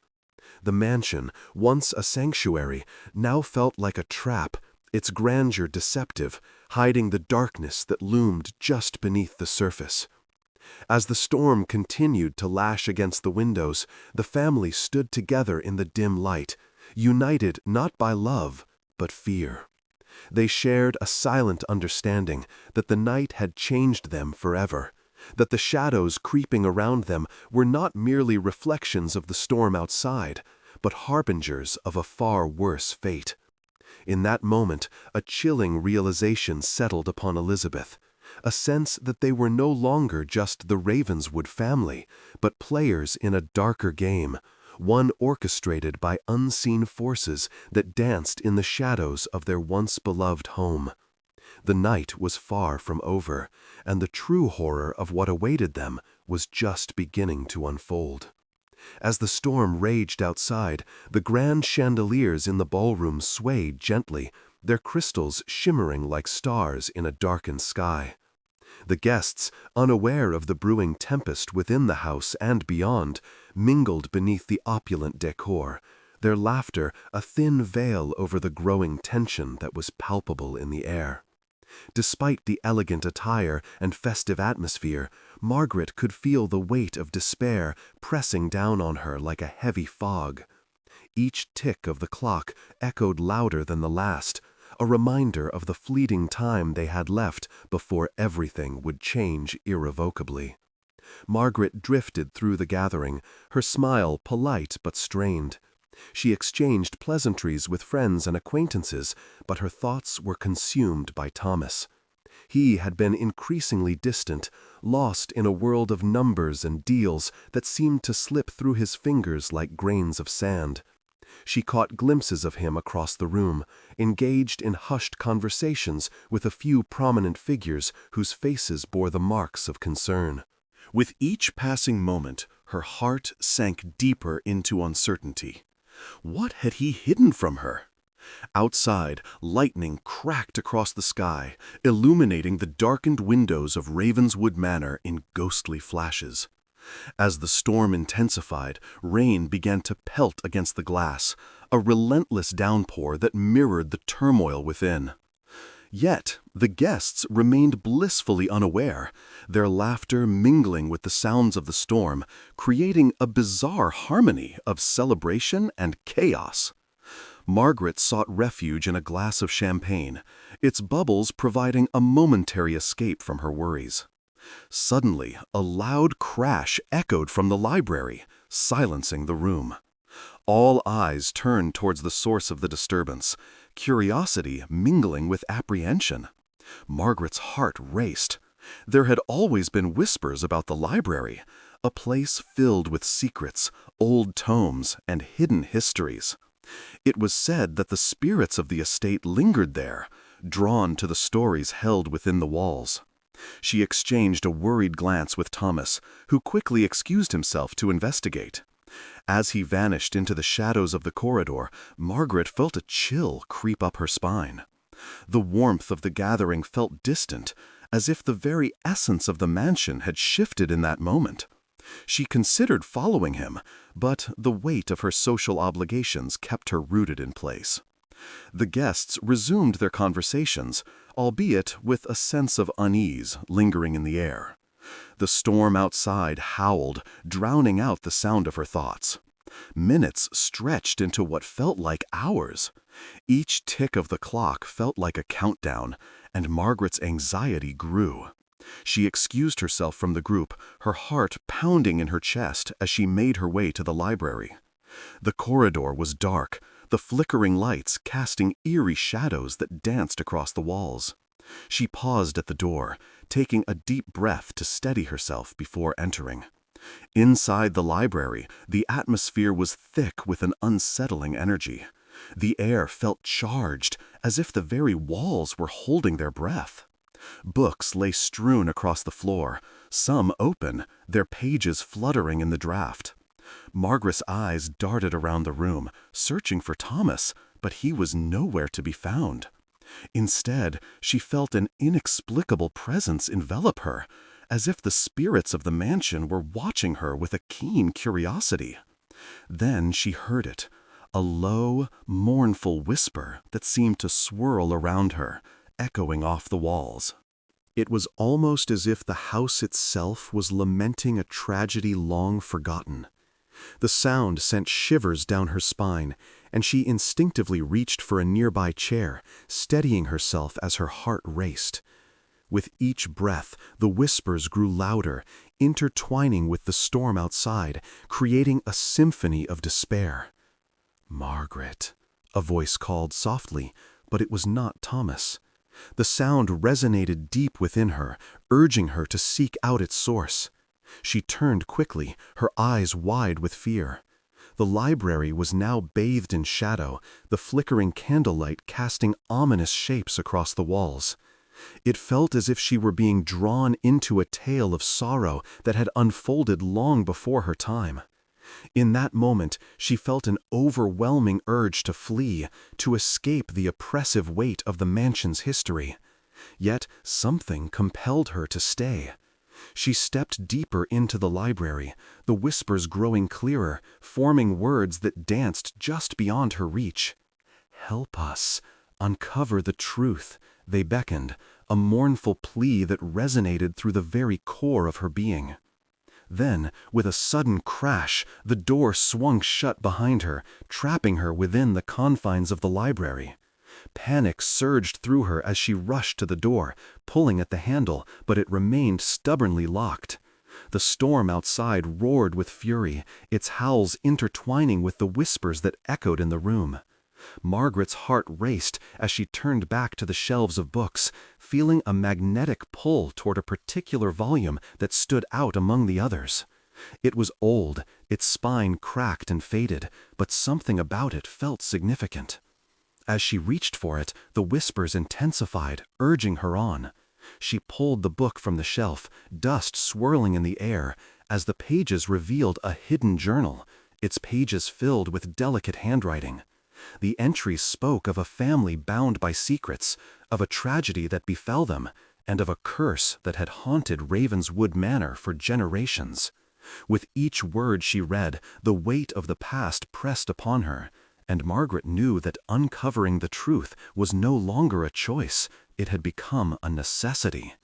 The mansion, once a sanctuary, now felt like a trap, its grandeur deceptive, hiding the darkness that loomed just beneath the surface. As the storm continued to lash against the windows, the family stood together in the dim light, united not by love, but fear. They shared a silent understanding that the night had changed them forever, that the shadows creeping around them were not merely reflections of the storm outside, but harbingers of a far worse fate. In that moment, a chilling realization settled upon Elizabeth, a sense that they were no longer just the Ravenswood family, but players in a darker game, one orchestrated by unseen forces that danced in the shadows of their once beloved home. The night was far from over, and the true horror of what awaited them was just beginning to unfold. As the storm raged outside, the grand chandeliers in the ballroom swayed gently, their crystals shimmering like stars in a darkened sky. The guests, unaware of the brewing tempest within the house and beyond, mingled beneath the opulent decor, their laughter a thin veil over the growing tension that was palpable in the air. Despite the elegant attire and festive atmosphere, Margaret could feel the weight of despair pressing down on her like a heavy fog. Each tick of the clock echoed louder than the last, a reminder of the fleeting time they had left before everything would change irrevocably. Margaret drifted through the gathering, her smile polite but strained. She exchanged pleasantries with friends and acquaintances, but her thoughts were consumed by Thomas. He had been increasingly distant, lost in a world of numbers and deals that seemed to slip through his fingers like grains of sand. She caught glimpses of him across the room, engaged in hushed conversations with a few prominent figures whose faces bore the marks of concern. With each passing moment, her heart sank deeper into uncertainty. What had he hidden from her? Outside, lightning cracked across the sky, illuminating the darkened windows of Ravenswood Manor in ghostly flashes. As the storm intensified, rain began to pelt against the glass, a relentless downpour that mirrored the turmoil within. Yet, the guests remained blissfully unaware, their laughter mingling with the sounds of the storm, creating a bizarre harmony of celebration and chaos. Margaret sought refuge in a glass of champagne, its bubbles providing a momentary escape from her worries. Suddenly, a loud crash echoed from the library, silencing the room. All eyes turned towards the source of the disturbance, curiosity mingling with apprehension. Margaret's heart raced. There had always been whispers about the library, a place filled with secrets, old tomes, and hidden histories. It was said that the spirits of the estate lingered there, drawn to the stories held within the walls. She exchanged a worried glance with Thomas, who quickly excused himself to investigate. As he vanished into the shadows of the corridor, Margaret felt a chill creep up her spine. The warmth of the gathering felt distant, as if the very essence of the mansion had shifted in that moment. She considered following him, but the weight of her social obligations kept her rooted in place. The guests resumed their conversations, albeit with a sense of unease lingering in the air. The storm outside howled, drowning out the sound of her thoughts. Minutes stretched into what felt like hours. Each tick of the clock felt like a countdown, and Margaret's anxiety grew. She excused herself from the group, her heart pounding in her chest as she made her way to the library. The corridor was dark, the flickering lights casting eerie shadows that danced across the walls. She paused at the door, taking a deep breath to steady herself before entering. Inside the library, the atmosphere was thick with an unsettling energy. The air felt charged, as if the very walls were holding their breath. Books lay strewn across the floor, some open, their pages fluttering in the draft. Margaret's eyes darted around the room, searching for Thomas, but he was nowhere to be found. Instead, she felt an inexplicable presence envelop her, as if the spirits of the mansion were watching her with a keen curiosity. Then she heard it, a low, mournful whisper that seemed to swirl around her, echoing off the walls. It was almost as if the house itself was lamenting a tragedy long forgotten. The sound sent shivers down her spine, and she instinctively reached for a nearby chair, steadying herself as her heart raced. With each breath, the whispers grew louder, intertwining with the storm outside, creating a symphony of despair. "Margaret," a voice called softly, but it was not Thomas. The sound resonated deep within her, urging her to seek out its source. She turned quickly, her eyes wide with fear. The library was now bathed in shadow, the flickering candlelight casting ominous shapes across the walls. It felt as if she were being drawn into a tale of sorrow that had unfolded long before her time. In that moment, she felt an overwhelming urge to flee, to escape the oppressive weight of the mansion's history. Yet something compelled her to stay. She stepped deeper into the library, the whispers growing clearer, forming words that danced just beyond her reach. "Help us. Uncover the truth," they beckoned, a mournful plea that resonated through the very core of her being. Then, with a sudden crash, the door swung shut behind her, trapping her within the confines of the library. Panic surged through her as she rushed to the door, pulling at the handle, but it remained stubbornly locked. The storm outside roared with fury, its howls intertwining with the whispers that echoed in the room. Margaret's heart raced as she turned back to the shelves of books, feeling a magnetic pull toward a particular volume that stood out among the others. It was old, its spine cracked and faded, but something about it felt significant. As she reached for it, the whispers intensified, urging her on. She pulled the book from the shelf, dust swirling in the air, as the pages revealed a hidden journal, its pages filled with delicate handwriting. The entries spoke of a family bound by secrets, of a tragedy that befell them, and of a curse that had haunted Ravenswood Manor for generations. With each word she read, the weight of the past pressed upon her, and Margaret knew that uncovering the truth was no longer a choice, it had become a necessity.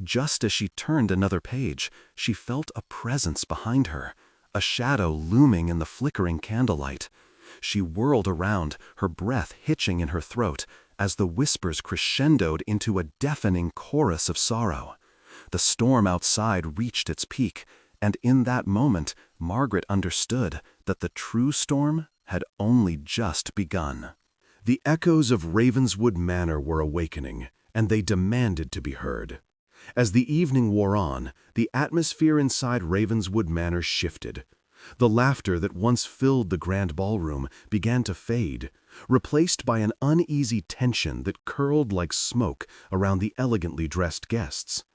Just as she turned another page, she felt a presence behind her, a shadow looming in the flickering candlelight. She whirled around, her breath hitching in her throat, as the whispers crescendoed into a deafening chorus of sorrow. The storm outside reached its peak, and in that moment, Margaret understood that the true storm had only just begun. The echoes of Ravenswood Manor were awakening, and they demanded to be heard. As the evening wore on, the atmosphere inside Ravenswood Manor shifted. The laughter that once filled the grand ballroom began to fade, replaced by an uneasy tension that curled like smoke around the elegantly dressed guests.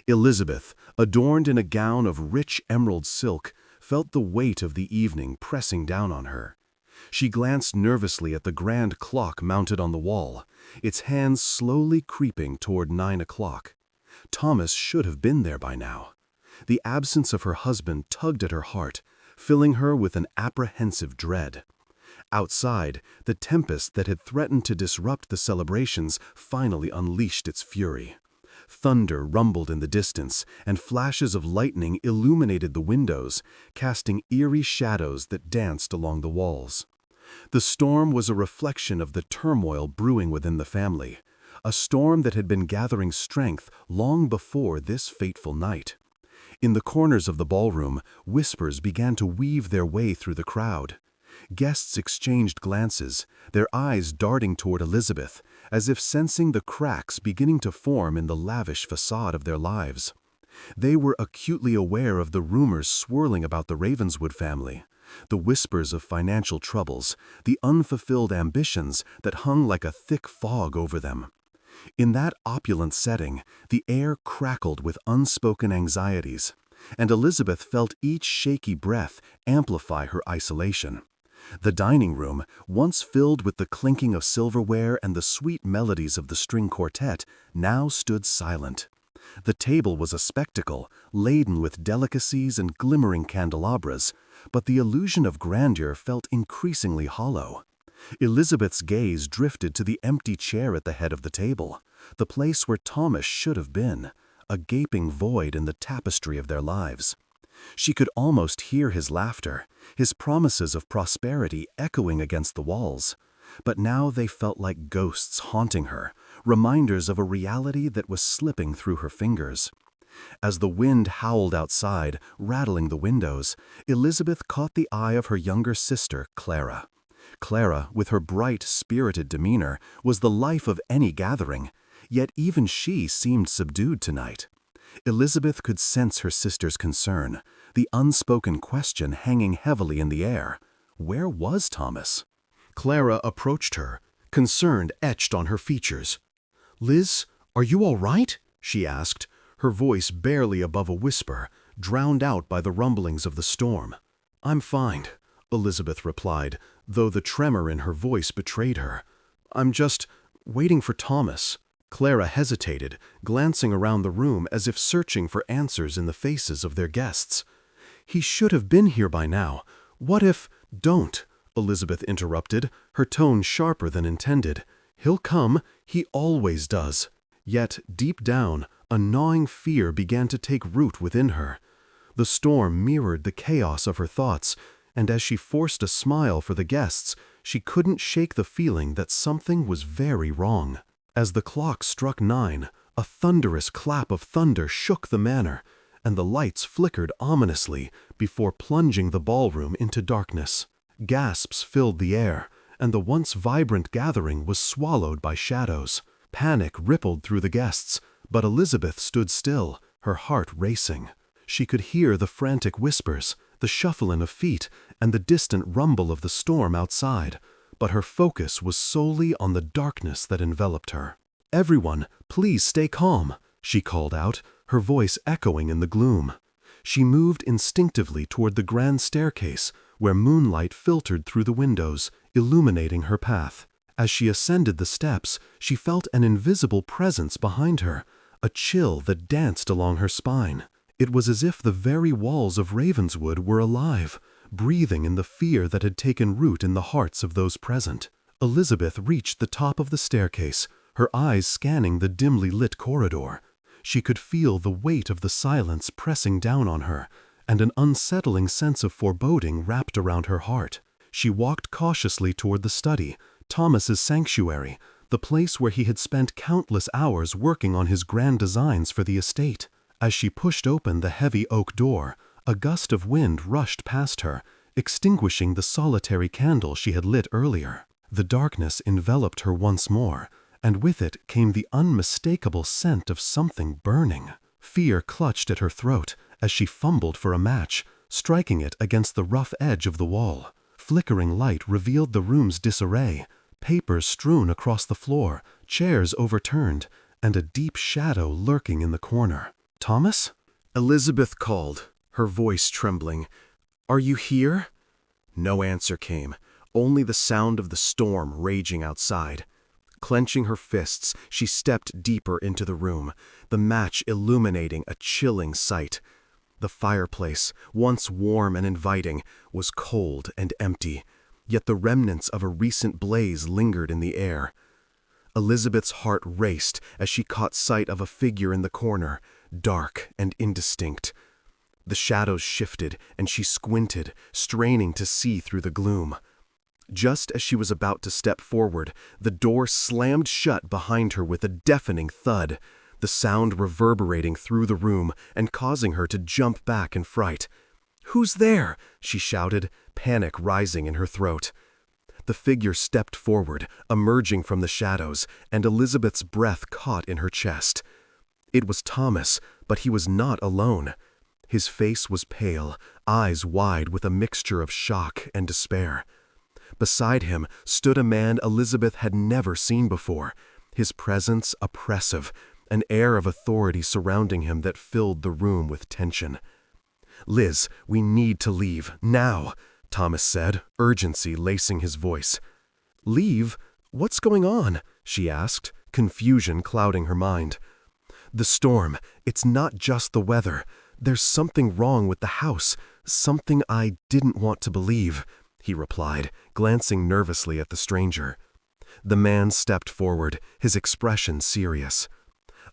Elizabeth, adorned in a gown of rich emerald silk, felt the weight of the evening pressing down on her. She glanced nervously at the grand clock mounted on the wall, its hands slowly creeping toward 9 o'clock. Thomas should have been there by now. The absence of her husband tugged at her heart, filling her with an apprehensive dread. Outside, the tempest that had threatened to disrupt the celebrations finally unleashed its fury. Thunder rumbled in the distance, and flashes of lightning illuminated the windows, casting eerie shadows that danced along the walls. The storm was a reflection of the turmoil brewing within the family, a storm that had been gathering strength long before this fateful night. In the corners of the ballroom, whispers began to weave their way through the crowd. Guests exchanged glances, their eyes darting toward Elizabeth, as if sensing the cracks beginning to form in the lavish facade of their lives. They were acutely aware of the rumors swirling about the Ravenswood family, the whispers of financial troubles, the unfulfilled ambitions that hung like a thick fog over them. In that opulent setting, the air crackled with unspoken anxieties, and Elizabeth felt each shaky breath amplify her isolation. The dining room, once filled with the clinking of silverware and the sweet melodies of the string quartet, now stood silent. The table was a spectacle, laden with delicacies and glimmering candelabras, but the illusion of grandeur felt increasingly hollow. Elizabeth's gaze drifted to the empty chair at the head of the table, the place where Thomas should have been, a gaping void in the tapestry of their lives. She could almost hear his laughter, his promises of prosperity echoing against the walls. But now they felt like ghosts haunting her, reminders of a reality that was slipping through her fingers. As the wind howled outside, rattling the windows, Elizabeth caught the eye of her younger sister, Clara. Clara, with her bright, spirited demeanor, was the life of any gathering, yet even she seemed subdued tonight. Elizabeth could sense her sister's concern, the unspoken question hanging heavily in the air. Where was Thomas? Clara approached her, concern etched on her features. "Liz, are you all right?" she asked, her voice barely above a whisper, drowned out by the rumblings of the storm. "I'm fine," Elizabeth replied, though the tremor in her voice betrayed her. "I'm just waiting for Thomas." Clara hesitated, glancing around the room as if searching for answers in the faces of their guests. "He should have been here by now. What if—" "Don't," Elizabeth interrupted, her tone sharper than intended. "He'll come. He always does." Yet, deep down, a gnawing fear began to take root within her. The storm mirrored the chaos of her thoughts, and as she forced a smile for the guests, she couldn't shake the feeling that something was very wrong. As the clock struck 9, a thunderous clap of thunder shook the manor, and the lights flickered ominously before plunging the ballroom into darkness. Gasps filled the air, and the once vibrant gathering was swallowed by shadows. Panic rippled through the guests, but Elizabeth stood still, her heart racing. She could hear the frantic whispers, the shuffling of feet, and the distant rumble of the storm outside, but her focus was solely on the darkness that enveloped her. "Everyone, please stay calm," she called out, her voice echoing in the gloom. She moved instinctively toward the grand staircase, where moonlight filtered through the windows, illuminating her path. As she ascended the steps, she felt an invisible presence behind her, a chill that danced along her spine. It was as if the very walls of Ravenswood were alive, breathing in the fear that had taken root in the hearts of those present. Elizabeth reached the top of the staircase, her eyes scanning the dimly lit corridor. She could feel the weight of the silence pressing down on her, and an unsettling sense of foreboding wrapped around her heart. She walked cautiously toward the study, Thomas's sanctuary, the place where he had spent countless hours working on his grand designs for the estate. As she pushed open the heavy oak door, a gust of wind rushed past her, extinguishing the solitary candle she had lit earlier. The darkness enveloped her once more, and with it came the unmistakable scent of something burning. Fear clutched at her throat as she fumbled for a match, striking it against the rough edge of the wall. Flickering light revealed the room's disarray, papers strewn across the floor, chairs overturned, and a deep shadow lurking in the corner. "Thomas?" Elizabeth called, her voice trembling. "Are you here?" No answer came, only the sound of the storm raging outside. Clenching her fists, she stepped deeper into the room, the match illuminating a chilling sight. The fireplace, once warm and inviting, was cold and empty, yet the remnants of a recent blaze lingered in the air. Elizabeth's heart raced as she caught sight of a figure in the corner, dark and indistinct. The shadows shifted, and she squinted, straining to see through the gloom. Just as she was about to step forward, the door slammed shut behind her with a deafening thud, the sound reverberating through the room and causing her to jump back in fright. "Who's there?" she shouted, panic rising in her throat. The figure stepped forward, emerging from the shadows, and Elizabeth's breath caught in her chest. It was Thomas, but he was not alone. His face was pale, eyes wide with a mixture of shock and despair. Beside him stood a man Elizabeth had never seen before, his presence oppressive, an air of authority surrounding him that filled the room with tension. "Liz, we need to leave, now," Thomas said, urgency lacing his voice. "Leave? What's going on?" she asked, confusion clouding her mind. "The storm. It's not just the weather. There's something wrong with the house, something I didn't want to believe," he replied, glancing nervously at the stranger. The man stepped forward, his expression serious.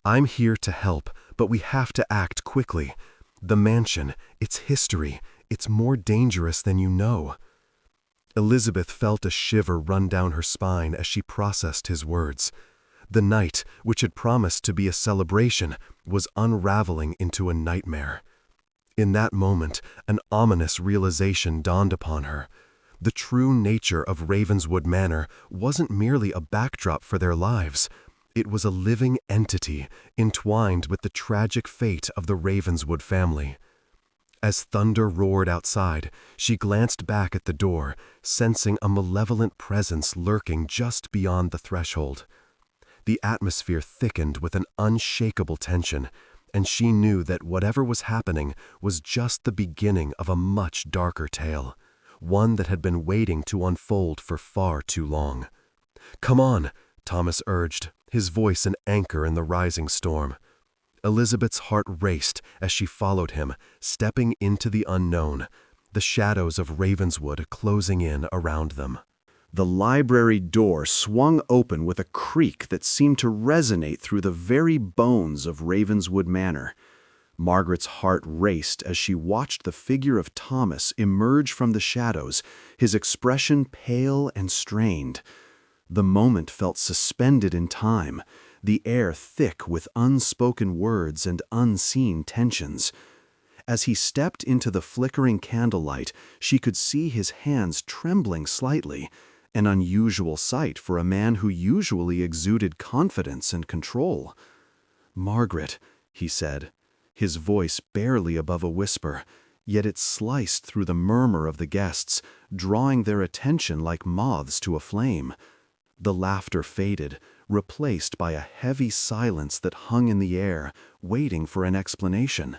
"I'm here to help, but we have to act quickly. The mansion, its history, it's more dangerous than you know." Elizabeth felt a shiver run down her spine as she processed his words. The night, which had promised to be a celebration, was unraveling into a nightmare. In that moment, an ominous realization dawned upon her. The true nature of Ravenswood Manor wasn't merely a backdrop for their lives. It was a living entity, entwined with the tragic fate of the Ravenswood family. As thunder roared outside, she glanced back at the door, sensing a malevolent presence lurking just beyond the threshold. The atmosphere thickened with an unshakable tension, and she knew that whatever was happening was just the beginning of a much darker tale, one that had been waiting to unfold for far too long. "Come on," Thomas urged, his voice an anchor in the rising storm. Elizabeth's heart raced as she followed him, stepping into the unknown, the shadows of Ravenswood closing in around them. The library door swung open with a creak that seemed to resonate through the very bones of Ravenswood Manor. Margaret's heart raced as she watched the figure of Thomas emerge from the shadows, his expression pale and strained. The moment felt suspended in time, the air thick with unspoken words and unseen tensions. As he stepped into the flickering candlelight, she could see his hands trembling slightly, an unusual sight for a man who usually exuded confidence and control. "Margaret," he said, his voice barely above a whisper, yet it sliced through the murmur of the guests, drawing their attention like moths to a flame. The laughter faded, replaced by a heavy silence that hung in the air, waiting for an explanation.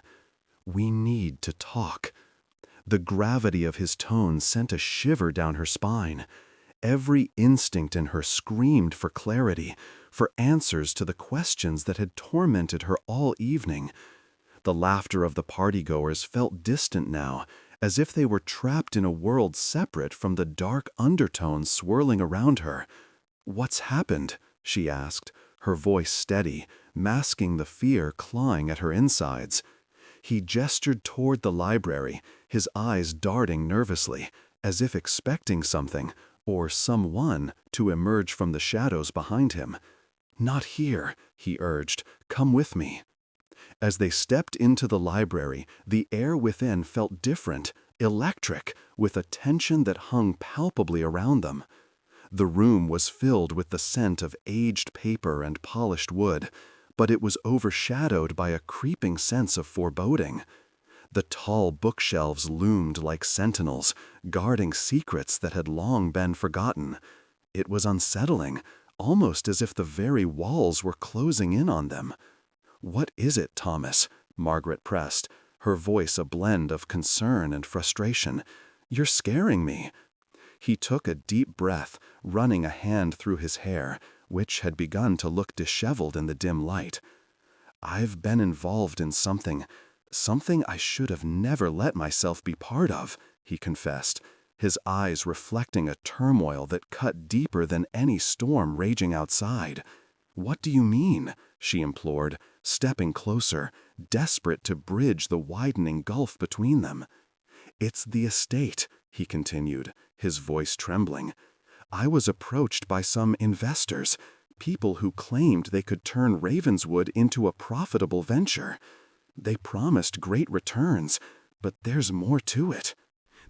"We need to talk." The gravity of his tone sent a shiver down her spine. Every instinct in her screamed for clarity, for answers to the questions that had tormented her all evening. The laughter of the partygoers felt distant now, as if they were trapped in a world separate from the dark undertones swirling around her. "What's happened?" she asked, her voice steady, masking the fear clawing at her insides. He gestured toward the library, his eyes darting nervously, as if expecting something, or someone, to emerge from the shadows behind him. "Not here," he urged. "Come with me." As they stepped into the library, the air within felt different, electric, with a tension that hung palpably around them. The room was filled with the scent of aged paper and polished wood, but it was overshadowed by a creeping sense of foreboding. The tall bookshelves loomed like sentinels, guarding secrets that had long been forgotten. It was unsettling, almost as if the very walls were closing in on them. "What is it, Thomas?" Margaret pressed, her voice a blend of concern and frustration. "You're scaring me." He took a deep breath, running a hand through his hair, which had begun to look disheveled in the dim light. "I've been involved in something I should have never let myself be part of," he confessed, his eyes reflecting a turmoil that cut deeper than any storm raging outside. "What do you mean?" she implored, stepping closer, desperate to bridge the widening gulf between them. "It's the estate," he continued, his voice trembling. "I was approached by some investors, people who claimed they could turn Ravenswood into a profitable venture. They promised great returns, but there's more to it."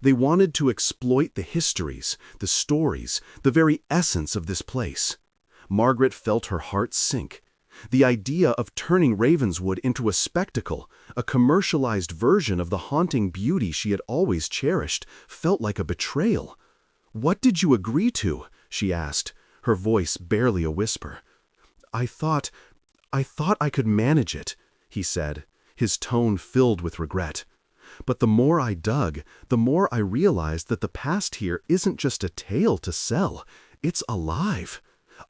They wanted to exploit the histories, the stories, the very essence of this place. Margaret felt her heart sink. The idea of turning Ravenswood into a spectacle, a commercialized version of the haunting beauty she had always cherished, felt like a betrayal. "What did you agree to?" she asked, her voice barely a whisper. I thought I could manage it," he said, his tone filled with regret. "But the more I dug, the more I realized that the past here isn't just a tale to sell, it's alive.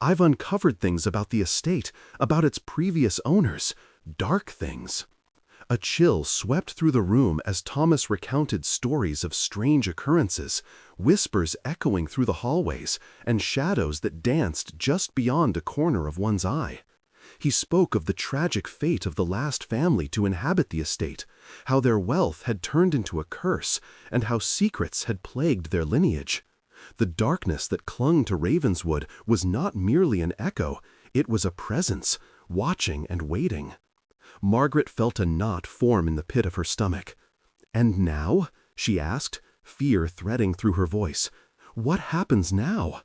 I've uncovered things about the estate, about its previous owners, dark things." A chill swept through the room as Thomas recounted stories of strange occurrences, whispers echoing through the hallways, and shadows that danced just beyond a corner of one's eye. He spoke of the tragic fate of the last family to inhabit the estate, how their wealth had turned into a curse, and how secrets had plagued their lineage. The darkness that clung to Ravenswood was not merely an echo, it was a presence, watching and waiting. Margaret felt a knot form in the pit of her stomach. "And now?" she asked, fear threading through her voice. "What happens now?"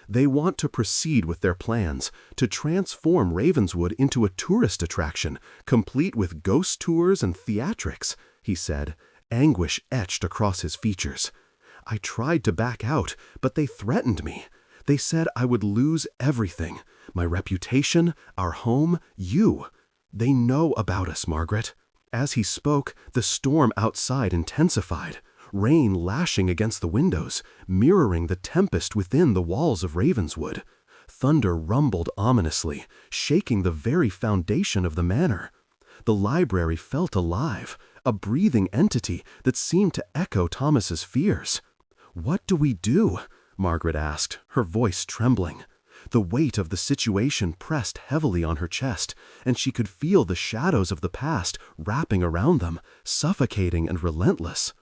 "They want to proceed with their plans, to transform Ravenswood into a tourist attraction, complete with ghost tours and theatrics," he said, anguish etched across his features. "I tried to back out, but they threatened me. They said I would lose everything, my reputation, our home, you. They know about us, Margaret." As he spoke, the storm outside intensified, rain lashing against the windows, mirroring the tempest within the walls of Ravenswood. Thunder rumbled ominously, shaking the very foundation of the manor. The library felt alive, a breathing entity that seemed to echo Thomas's fears. "What do we do?" Margaret asked, her voice trembling. The weight of the situation pressed heavily on her chest, and she could feel the shadows of the past wrapping around them, suffocating and relentless.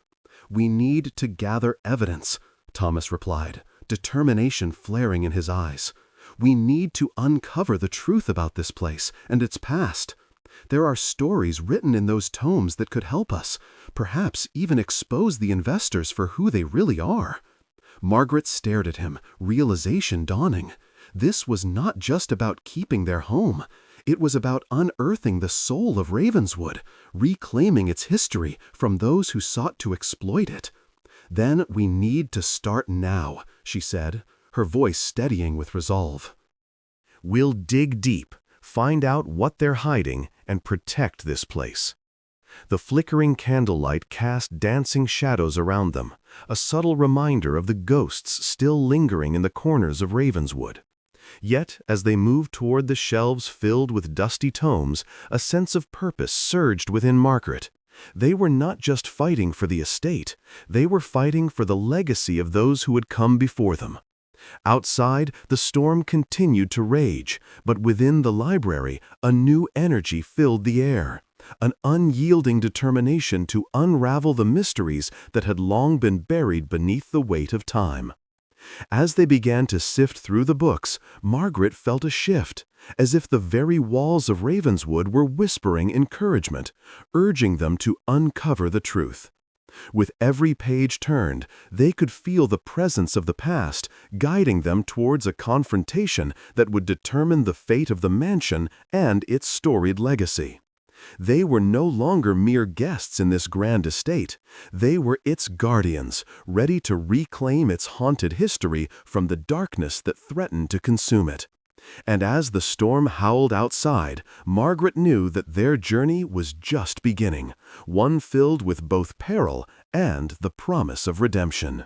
"We need to gather evidence," Thomas replied, determination flaring in his eyes. "We need to uncover the truth about this place and its past. There are stories written in those tomes that could help us, perhaps even expose the investors for who they really are." Margaret stared at him, realization dawning. This was not just about keeping their home. It was about unearthing the soul of Ravenswood, reclaiming its history from those who sought to exploit it. "Then we need to start now," she said, her voice steadying with resolve. "We'll dig deep, find out what they're hiding, and protect this place." The flickering candlelight cast dancing shadows around them, a subtle reminder of the ghosts still lingering in the corners of Ravenswood. Yet, as they moved toward the shelves filled with dusty tomes, a sense of purpose surged within Margaret. They were not just fighting for the estate, they were fighting for the legacy of those who had come before them. Outside, the storm continued to rage, but within the library, a new energy filled the air. An unyielding determination to unravel the mysteries that had long been buried beneath the weight of time. As they began to sift through the books, Margaret felt a shift, as if the very walls of Ravenswood were whispering encouragement, urging them to uncover the truth. With every page turned, they could feel the presence of the past, guiding them towards a confrontation that would determine the fate of the mansion and its storied legacy. They were no longer mere guests in this grand estate. They were its guardians, ready to reclaim its haunted history from the darkness that threatened to consume it. And as the storm howled outside, Margaret knew that their journey was just beginning, one filled with both peril and the promise of redemption.